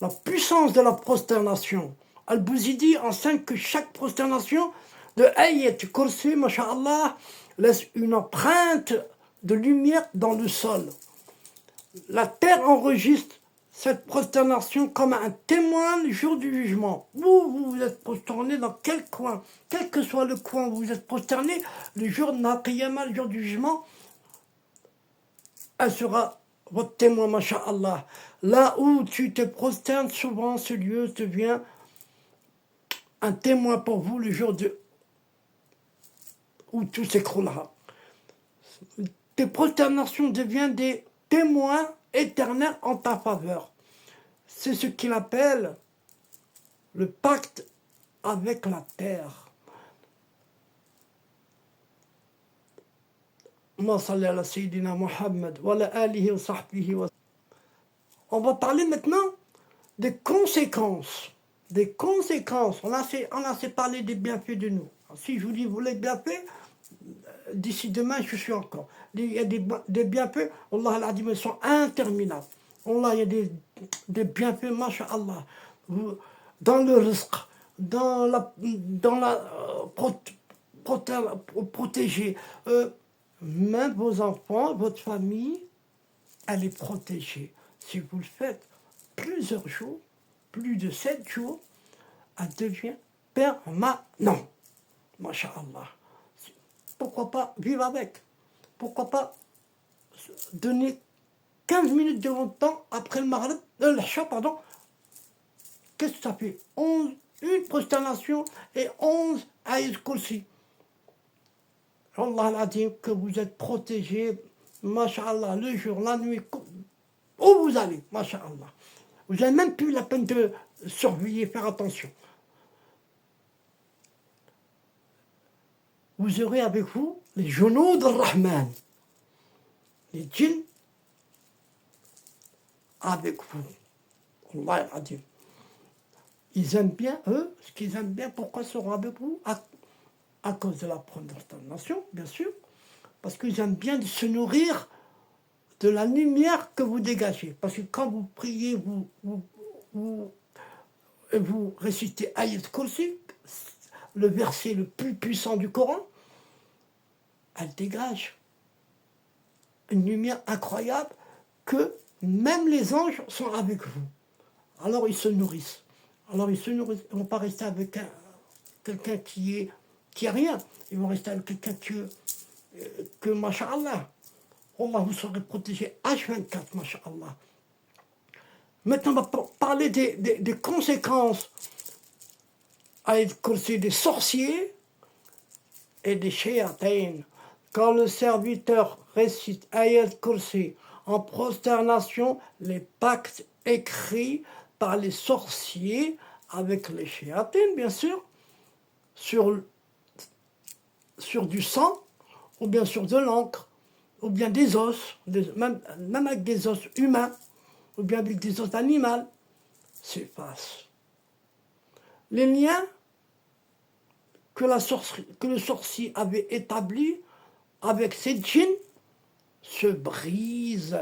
La puissance de la prosternation. Al-Bouzidi enseigne que chaque prosternation de Ayat Kursi, masha'Allah, laisse une empreinte de lumière dans le sol. La terre enregistre cette prosternation comme un témoin le jour du jugement. Vous vous êtes prosterné dans quel coin, quel que soit le coin où vous êtes prosterné, le jour de la Qiyamah, le jour du jugement, elle sera votre témoin, masha'Allah. Là où tu te prosternes, souvent ce lieu devient un témoin pour vous le jour où tout s'écroulera. Tes prosternations deviennent des témoins éternels en ta faveur. C'est ce qu'il appelle le pacte avec la terre. On va parler maintenant des conséquences. Des conséquences. On a assez parlé des bienfaits de nous. Alors, si je vous dis, vous les bienfaits, d'ici demain, je suis encore. Il y a des bienfaits, Allah l'a dit, mais ils sont interminables. Allah, il y a des bienfaits, masha'Allah. Dans le risque, dans la protéger. Même vos enfants, votre famille, elle est protégée. Si vous le faites plusieurs jours, plus de 7 jours, elle devient permanente. Masha'Allah. Pourquoi pas vivre avec? Pourquoi pas donner 15 minutes de votre temps après le Maghrib, l'Isha, pardon. Qu'est-ce que ça fait? 11, une prosternation et 11 ayat kursi. Allah l'a dit que vous êtes protégés, masha'Allah, le jour, la nuit, où vous allez, masha'Allah. Vous n'avez même plus la peine de surveiller, faire attention. Vous aurez avec vous les Junoud al-Rahman, les djinns avec vous. Allah a dit. Ils aiment bien, eux, ce qu'ils aiment bien, pourquoi ils seront avec vous? À cause de la prosternation, bien sûr, parce qu'ils aiment bien se nourrir de la lumière que vous dégagez. Parce que quand vous priez, vous récitez Ayat Kursi, le verset le plus puissant du Coran, elle dégage une lumière incroyable que même les anges sont avec vous. Alors ils se nourrissent. Alors ils se nourrissent. Ils ne vont pas rester avec quelqu'un qui est rien. Ils vont rester avec quelqu'un que masha'Allah. Allah, vous serez protégé H24, masha'Allah. Maintenant, on va parler des conséquences des sorciers et des shayatin. Quand le serviteur récite Ayat Kursi en prosternation, les pactes écrits par les sorciers avec les shayatin, bien sûr, sur du sang, ou bien sur de l'encre, ou bien des os, même avec des os humains, ou bien avec des os animaux, s'effacent. Les liens que le sorcier avait établis avec ces djinns se brisent.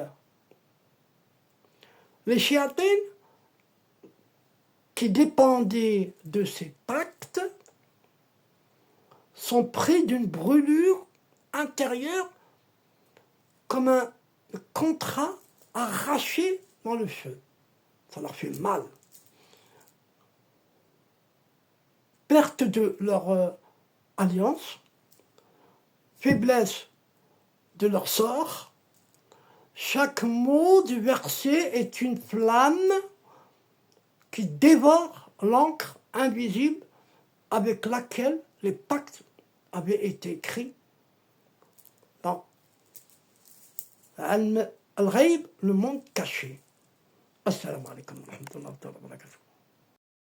Les shayatin, qui dépendaient de ces pactes, sont pris d'une brûlure intérieure comme un contrat arraché dans le feu. Ça leur fait mal. Perte de leur alliance, faiblesse de leur sort. Chaque mot du verset est une flamme qui dévore l'encre invisible avec laquelle les pactes avaient été écrits dans Al-Ghaib, le monde caché. Assalamu alaikum wa rahmatullahi wa barakatuh.